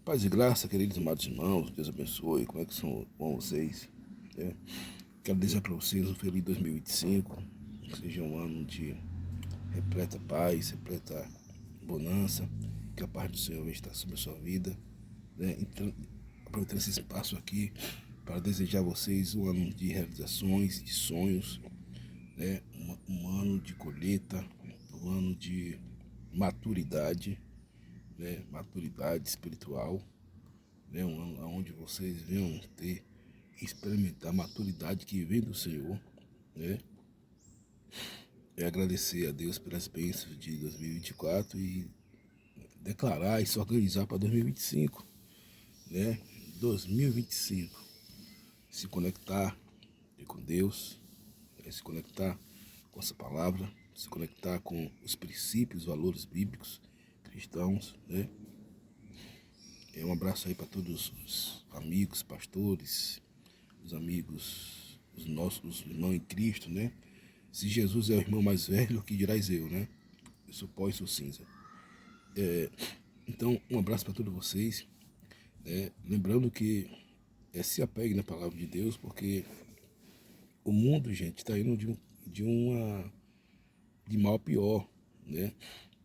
Paz e graça, queridos amados irmãos, Deus abençoe. Como é que são com vocês? É, Quero desejar para vocês um feliz 2025, que seja um ano de repleta paz, repleta bonança, que a paz do Senhor esteja sobre a sua vida. Então, aproveitando esse espaço aqui para desejar a vocês um ano de realizações, de sonhos, um ano de colheita, um ano de maturidade, maturidade espiritual, um ano onde vocês venham ter, experimentar a maturidade que vem do Senhor, né? E agradecer a Deus pelas bênçãos de 2024 e declarar e se organizar para 2025, né? 2025, se conectar com Deus, se conectar com essa palavra, se conectar com os princípios, valores bíblicos cristãos, né? Um abraço aí para todos os amigos, pastores, os amigos, os nossos irmãos em Cristo, né? Se Jesus é o irmão mais velho, que dirás eu, né? Eu sou pó e sou cinza. Então, um abraço para todos vocês. Lembrando que se apegue na palavra de Deus, porque o mundo, gente, está indo de mal a pior, né?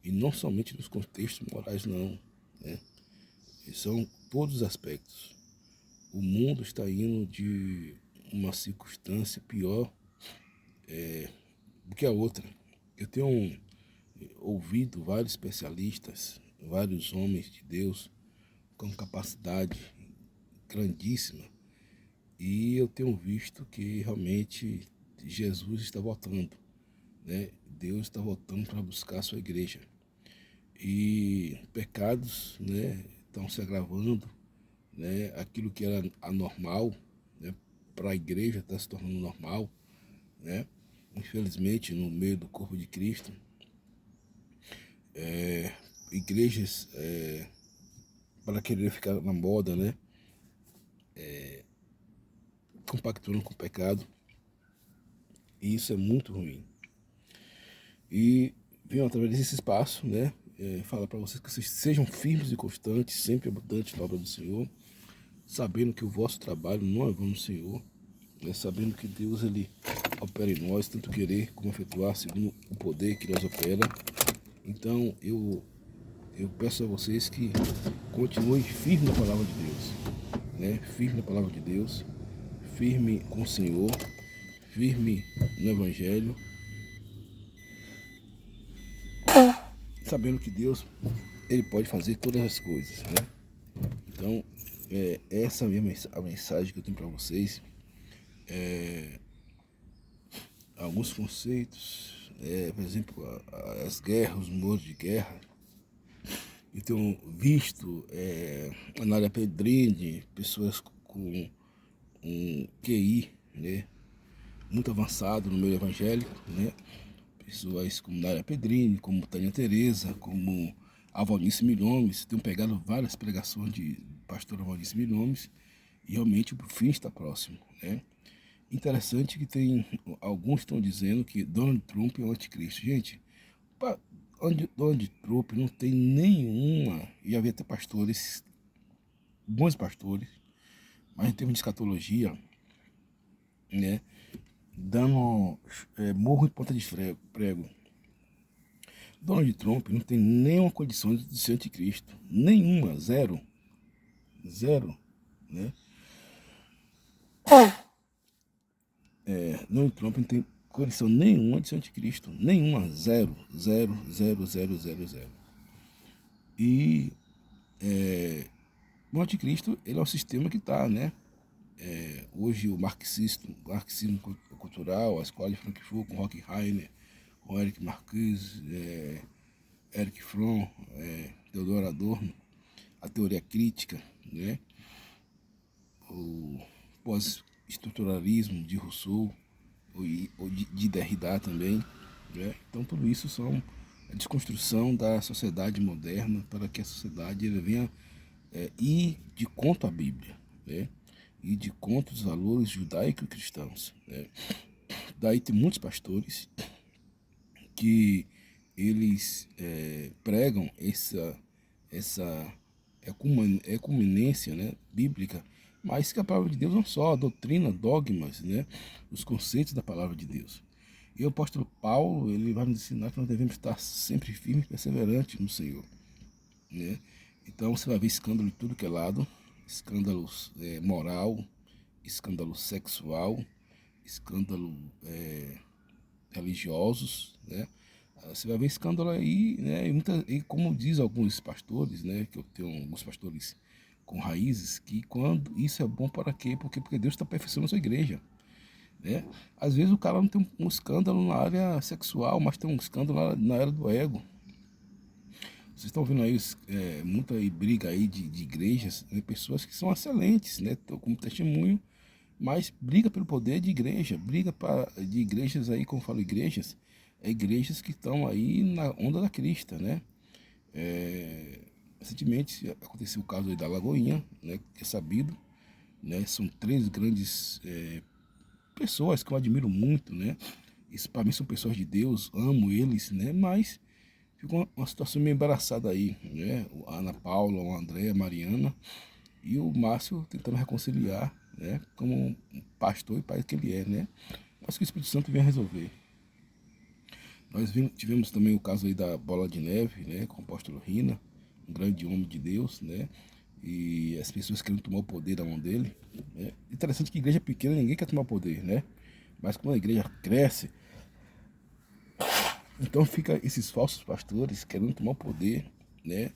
E não somente nos contextos morais, não, né? E são todos os aspectos. O mundo está indo de uma circunstância pior do que a outra. Eu tenho ouvido vários especialistas, vários homens de Deus com capacidade grandíssima, e eu tenho visto que realmente Jesus está voltando, né? Deus está voltando para buscar a sua igreja. E pecados, né, estão se agravando, né? Aquilo que era anormal, né, para a igreja está se tornando normal, né? Infelizmente, no meio do corpo de Cristo, igrejas, para querer ficar na moda, né, compactuando com o pecado, e isso é muito ruim. E venho através desse espaço, né, falar para vocês que vocês sejam firmes e constantes, sempre abudantes na obra do Senhor, sabendo que o vosso trabalho não é vão no Senhor, né, sabendo que Deus ele opera em nós, tanto querer como efetuar, segundo o poder que nós opera. Então eu peço a vocês que continuem firme na palavra de Deus, né? Firme na palavra de Deus, firme com o Senhor, firme no Evangelho, sabendo que Deus ele pode fazer todas as coisas, né? Então, essa é a mensagem que eu tenho para vocês. Alguns conceitos, por exemplo, as guerras, os rumores de guerra. Eu tenho visto na área Pedrini, pessoas com um QI, né, muito avançado no meio evangélico, né? Pessoas como Nália Pedrini, como Tânia Tereza, como a Valnice Milhomes. Tenho pegado várias pregações de pastora Valnice Milhomes e realmente o fim está próximo, né? Interessante que tem alguns estão dizendo que Donald Trump é o anticristo. Gente, Donald Trump não tem nenhuma, e havia até pastores, bons pastores, mas em termos de escatologia, né, dando morro em ponta de prego. Donald Trump não tem nenhuma condição de ser anticristo. Nenhuma, zero. Zero, né? Donald Trump não tem condição nenhuma de ser anticristo. Nenhuma, zero, zero, zero, zero, zero, zero. E o anticristo, ele é o sistema que está, né? Hoje o marxismo cultural, a escola de Frankfurt, com Horkheimer, com Eric Marcuse, Eric Fromm, Theodor Adorno, a teoria crítica, né? O pós-estruturalismo de Rousseau, ou de Derrida também, né? Então tudo isso são a desconstrução da sociedade moderna para que a sociedade ele venha ir de conta à Bíblia, né? E de conta os valores judaico-cristãos, né? Daí tem muitos pastores que eles pregam essa ecumenência, né, bíblica, mas que a palavra de Deus não só, a doutrina, dogmas, né, os conceitos da palavra de Deus. E o apóstolo Paulo, ele vai nos ensinar que nós devemos estar sempre firmes e perseverantes no Senhor, né? Então você vai ver escândalo de tudo que é lado, escândalos moral, escândalo sexual, escândalo religiosos, né? Você vai ver escândalo aí, né? E como diz alguns pastores, né? Que eu tenho alguns pastores com raízes, que quando isso é bom para quê? Porque Deus está aperfeiçoando a sua igreja, né? Às vezes o cara não tem um escândalo na área sexual, mas tem um escândalo na área do ego. Vocês estão vendo aí muita briga aí de igrejas, né? Pessoas que são excelentes, né? Como testemunho, mas briga pelo poder de igreja, de igrejas aí, como eu falo igrejas, igrejas que estão aí na onda da crista, né? Recentemente aconteceu o caso aí da Lagoinha, né? Que é sabido, né? São três grandes pessoas que eu admiro muito, né? Isso para mim são pessoas de Deus, amo eles, né? Mas ficou uma situação meio embaraçada aí, né? A Ana Paula, o André, a Mariana e o Márcio tentando reconciliar, né? Como um pastor e pai que ele é, né? Mas que o Espírito Santo venha resolver. Nós tivemos também o caso aí da Bola de Neve, né? Com o apóstolo Rina, um grande homem de Deus, né? E as pessoas querendo tomar o poder da mão dele, né? Interessante que igreja pequena ninguém quer tomar o poder, né? Mas quando a igreja cresce, então fica esses falsos pastores querendo tomar o poder, né?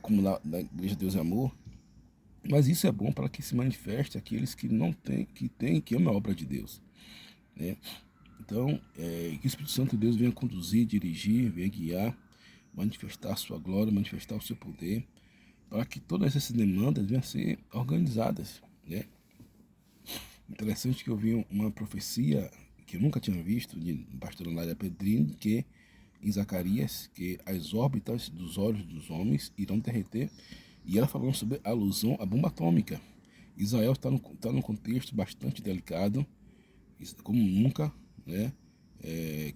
Como na igreja Deus é Amor. Mas isso é bom para que se manifeste aqueles que não têm, que amam a obra de Deus, né? Então, que o Espírito Santo de Deus venha conduzir, dirigir, venha guiar, manifestar a sua glória, manifestar o seu poder, para que todas essas demandas venham a ser organizadas, né? Interessante que eu vi uma profecia que eu nunca tinha visto, de pastora Nádia Pedrini, que em Zacarias, que as órbitas dos olhos dos homens irão derreter, e ela falando sobre a alusão à bomba atômica. Israel está num contexto bastante delicado, como nunca, né?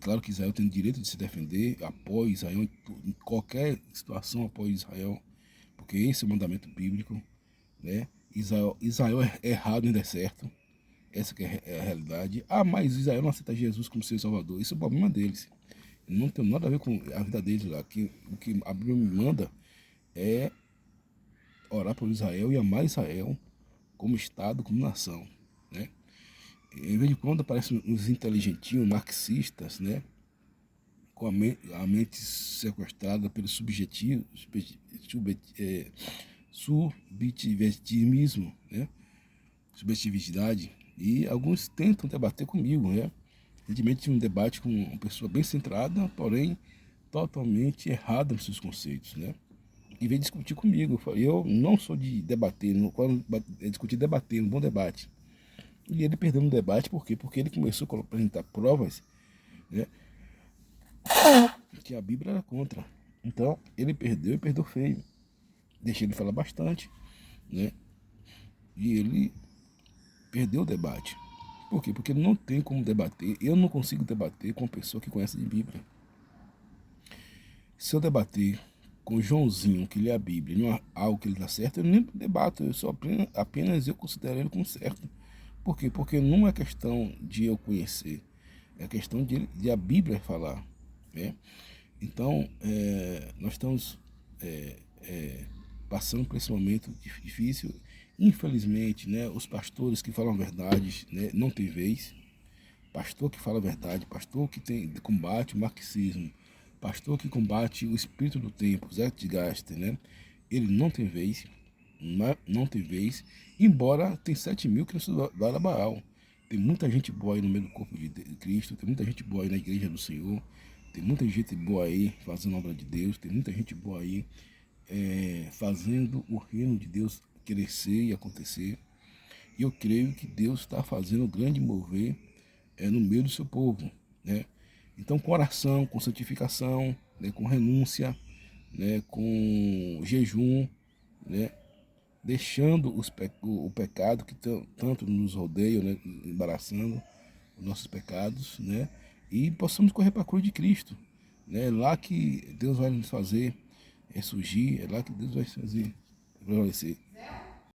Claro que Israel tem o direito de se defender, apoio Israel em qualquer situação, apoio Israel, porque esse é o mandamento bíblico, né? Israel é errado em deserto, essa que é a realidade. Ah, mas Israel não aceita Jesus como seu salvador, isso é o problema deles. Não tem nada a ver com a vida deles lá. O que a Bíblia me manda é orar por Israel e amar Israel como Estado, como nação, né? Em vez de quando aparecem uns inteligentinhos marxistas, né? Com a mente sequestrada pelo subjetivismo, né? Subjetividade. E alguns tentam debater comigo, né? Recentemente tive um debate com uma pessoa bem centrada, porém totalmente errada nos seus conceitos, né? E veio discutir comigo. Eu não sou de debater, quando discutir, debater, um bom debate. E ele perdeu no debate, por quê? Porque ele começou a apresentar provas, né, que a Bíblia era contra. Então, ele perdeu e perdeu feio. Deixei ele falar bastante, né? E ele perdeu o debate. Por quê? Porque não tem como debater. Eu não consigo debater com uma pessoa que conhece de Bíblia. Se eu debater com Joãozinho, que lê a Bíblia, não há algo que ele dá certo, eu nem debato, eu só apenas eu considero ele como certo. Por quê? Porque não é questão de eu conhecer, é questão de a Bíblia falar, né? Então, nós estamos passando por esse momento difícil. Infelizmente, né, os pastores que falam a verdade, né, não tem vez. Pastor que fala a verdade, pastor que combate o marxismo, pastor que combate o espírito do tempo, Zeitgeist, né? Ele não tem vez, não tem vez, embora tem 7 mil que não estudaram Baal. Tem muita gente boa aí no meio do corpo de Cristo, tem muita gente boa aí na igreja do Senhor, tem muita gente boa aí fazendo a obra de Deus, tem muita gente boa aí fazendo o reino de Deus crescer e acontecer. E eu creio que Deus está fazendo um grande mover no meio do seu povo, né? Então, com oração, com santificação, né, com renúncia, né, com jejum, né, deixando o pecado que tanto nos rodeia, né, embaraçando os nossos pecados, né, e possamos correr para a cruz de Cristo, né, lá que Deus vai nos fazer ressurgir, é lá que Deus vai fazer prevalecer.